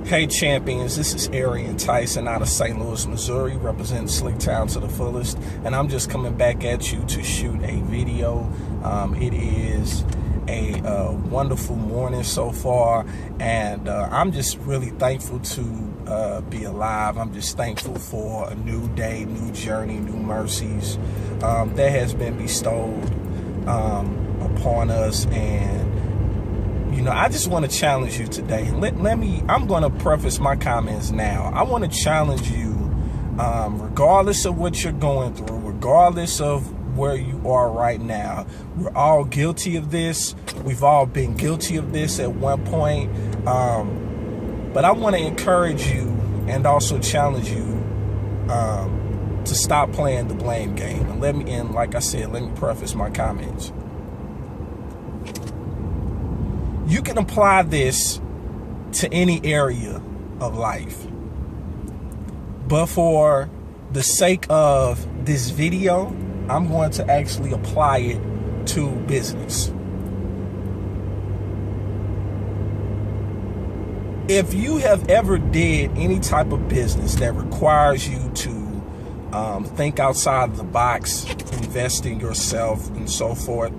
Hey champions, this is Arian Tyson out of St. Louis, Missouri, representing Slick Town to the fullest, and I'm just coming back at you to shoot a video. It is a wonderful morning so far, and I'm just really thankful to be alive. I'm just thankful for a new day, new journey, new mercies that has been bestowed upon us. And you know, I just want to challenge you today. I'm going to preface my comments now. I want to challenge you, regardless of what you're going through, regardless of where you are right now. We're all guilty of this. We've all been guilty of this at one point. But I want to encourage you and also challenge you to stop playing the blame game. And like I said, let me preface my comments. You can apply this to any area of life. But for the sake of this video, I'm going to actually apply it to business. If you have ever did any type of business that requires you to think outside of the box, invest in yourself and so forth,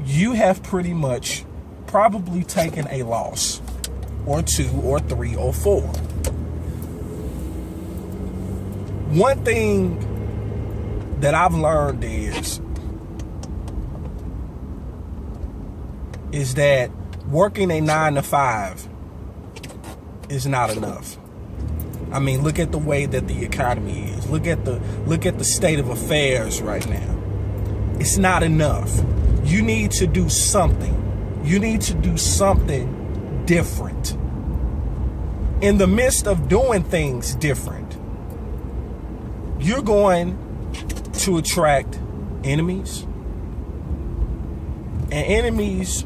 you have pretty much probably taken a loss, or two, or three, or four. One thing that I've learned is that working a 9-to-5 is not enough. I mean, look at the way that the economy is. Look at the state of affairs right now. It's not enough. You need to do something. You need to do something different. In the midst of doing things different, you're going to attract enemies. And enemies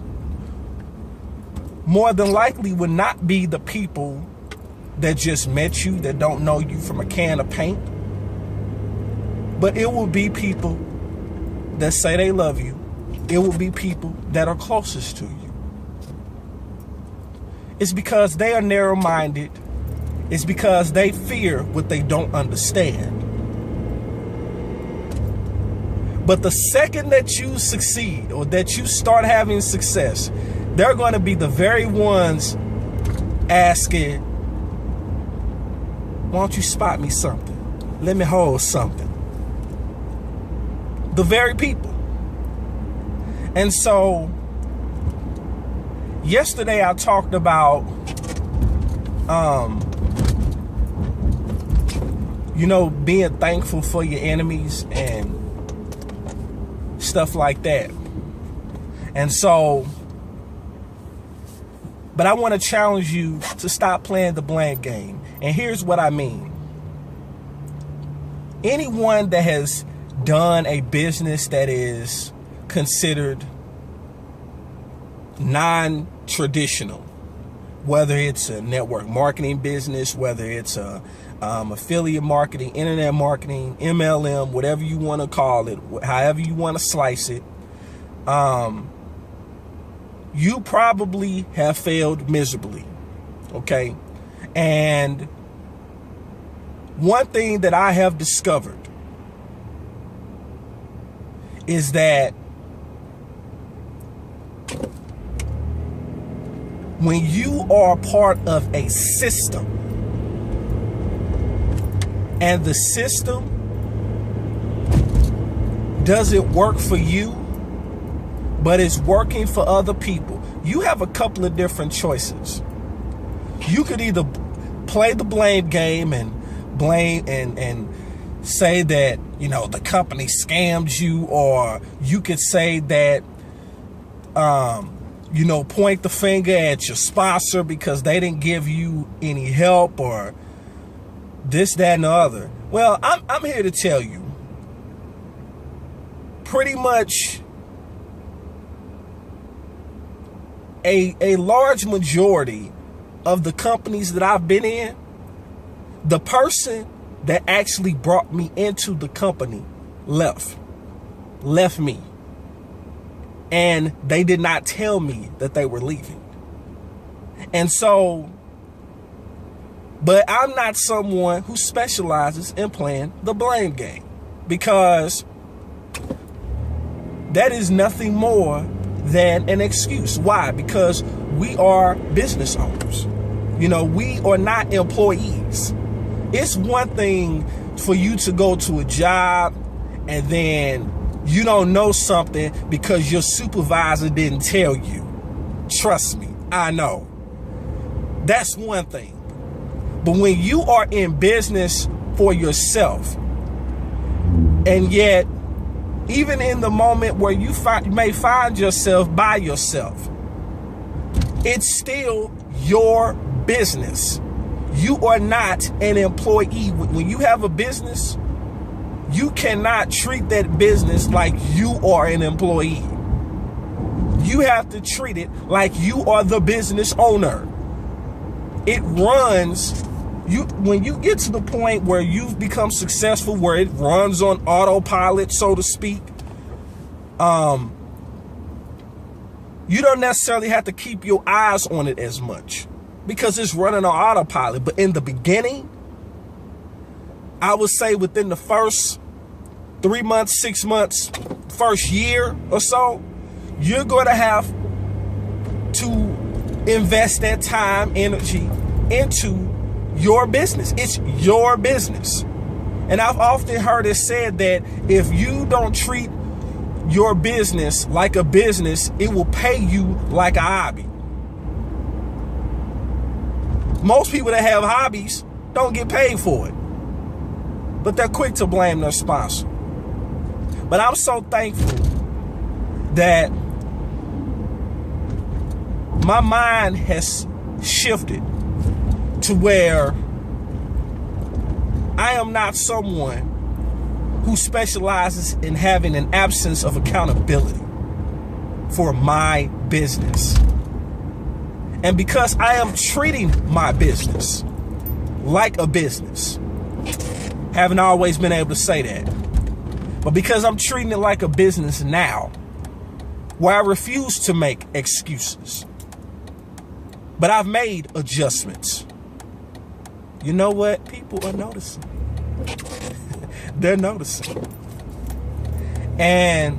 more than likely would not be the people that just met you, that don't know you from a can of paint. But it will be people that say they love you. It will be people that are closest to you. It's because they are narrow-minded. It's because they fear what they don't understand. But the second that you succeed, or that you start having success, they're going to be the very ones asking, why don't you spot me something? Let me hold something. The very people. And so, yesterday I talked about, you know, being thankful for your enemies and stuff like that. And so, but I want to challenge you to stop playing the blame game. And here's what I mean. Anyone that has done a business that is considered non-traditional, whether it's a network marketing business, whether it's a affiliate marketing, internet marketing, MLM, whatever you want to call it, however you want to slice it, you probably have failed miserably. Okay? And one thing that I have discovered is that when you are part of a system, and the system doesn't work for you, but it's working for other people, you have a couple of different choices. You could either play the blame game and blame and say that, you know, the company scammed you, or you could say that, you know, point the finger at your sponsor because they didn't give you any help, or this, that, and the other. Well, I'm here to tell you, pretty much a large majority of the companies that I've been in, the person that actually brought me into the company left me. And they did not tell me that they were leaving. And so, but I'm not someone who specializes in playing the blame game, because that is nothing more than an excuse. Why? Because we are business owners. You know, we are not employees. It's one thing for you to go to a job and then you don't know something because your supervisor didn't tell you. Trust me, I know. That's one thing. But when you are in business for yourself, and yet, even in the moment where you may find yourself by yourself, it's still your business. You are not an employee. When you have a business, you cannot treat that business like you are an employee. You have to treat it like you are the business owner. It runs, when you get to the point where you've become successful, where it runs on autopilot, so to speak, you don't necessarily have to keep your eyes on it as much because it's running on autopilot. But in the beginning, I would say within the first 3 months, 6 months, first year or so, you're going to have to invest that time, energy into your business. It's your business. And I've often heard it said that if you don't treat your business like a business, it will pay you like a hobby. Most people that have hobbies don't get paid for it, but they're quick to blame their sponsor. But I'm so thankful that my mind has shifted to where I am not someone who specializes in having an absence of accountability for my business. And because I am treating my business like a business, haven't always been able to say that, but because I'm treating it like a business now, where I refuse to make excuses, but I've made adjustments. You know what? People are noticing. They're noticing. And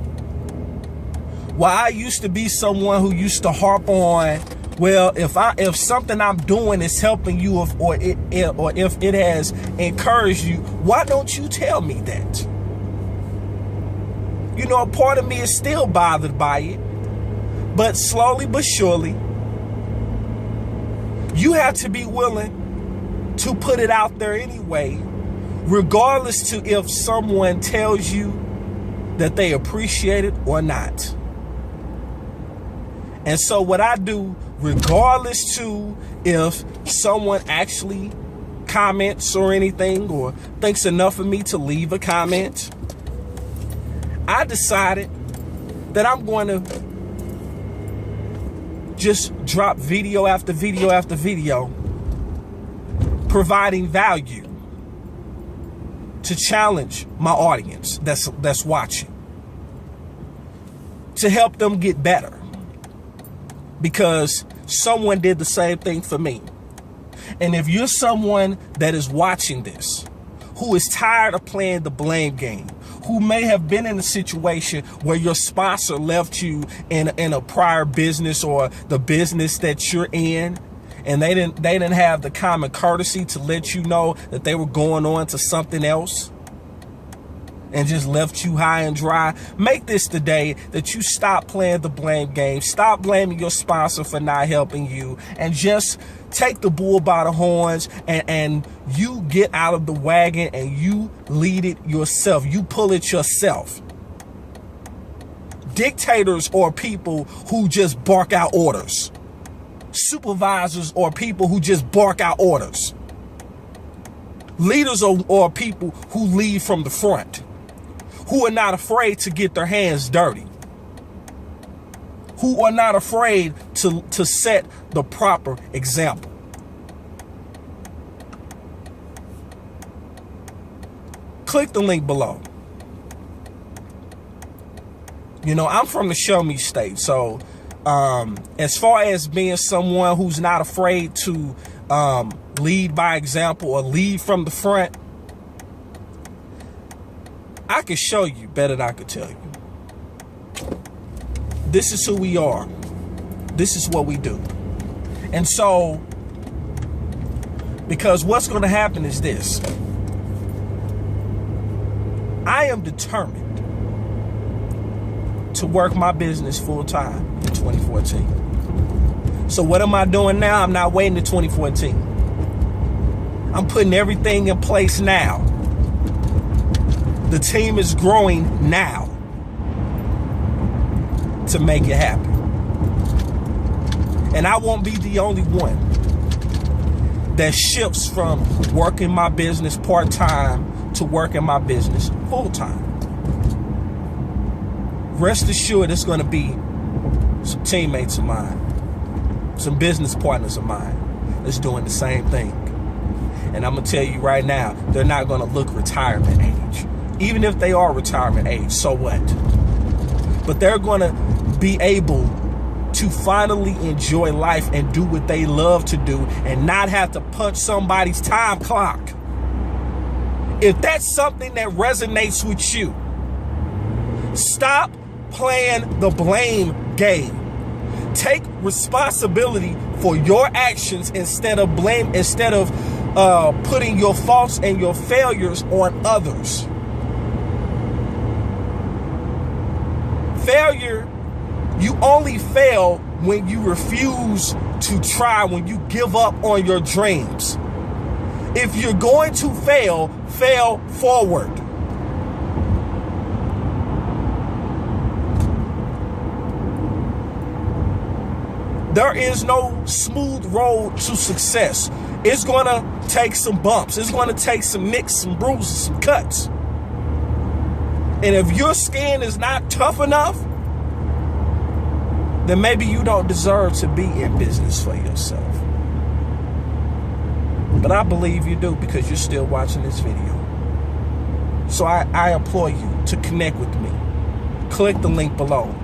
while I used to be someone who used to harp on, well, if something I'm doing is helping you, or if it has encouraged you, why don't you tell me that? You know, a part of me is still bothered by it, but slowly but surely, you have to be willing to put it out there anyway, regardless to if someone tells you that they appreciate it or not. And so what I do, regardless to if someone actually comments or anything, or thinks enough of me to leave a comment, I decided that I'm going to just drop video after video after video, providing value to challenge my audience that's watching, to help them get better, because someone did the same thing for me. And if you're someone that is watching this, who is tired of playing the blame game, who may have been in a situation where your sponsor left you in a prior business or the business that you're in, and they didn't have the common courtesy to let you know that they were going on to something else and just left you high and dry, make this the day that you stop playing the blame game, stop blaming your sponsor for not helping you, and just take the bull by the horns and you get out of the wagon and you lead it yourself. You pull it yourself. Dictators are people who just bark out orders. Supervisors are people who just bark out orders. Leaders are people who lead from the front, who are not afraid to get their hands dirty, who are not afraid to set the proper example. Click the link below. You know, I'm from the show me state, so As far as being someone who's not afraid to lead by example or lead from the front, I could show you better than I could tell you. This is who we are. This is what we do. And so, because what's going to happen is this. I am determined to work my business full time in 2014. So what am I doing now? I'm not waiting to 2014. I'm putting everything in place now. The team is growing now to make it happen. And I won't be the only one that shifts from working my business part-time to working my business full-time. Rest assured, it's going to be some teammates of mine, some business partners of mine that's doing the same thing. And I'm going to tell you right now, they're not going to look retirement age. Even if they are retirement age, so what? But they're going to be able to finally enjoy life and do what they love to do and not have to punch somebody's time clock. If that's something that resonates with you, stop playing the blame game. Take responsibility for your actions instead of putting your faults and your failures on others. Failure, you only fail when you refuse to try, when you give up on your dreams. If you're going to fail, fail forward. There is no smooth road to success. It's going to take some bumps. It's going to take some nicks, some bruises, some cuts. And if your skin is not tough enough, then maybe you don't deserve to be in business for yourself. But I believe you do, because you're still watching this video. So I implore you to connect with me. Click the link below,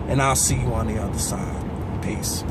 and I'll see you on the other side. Peace.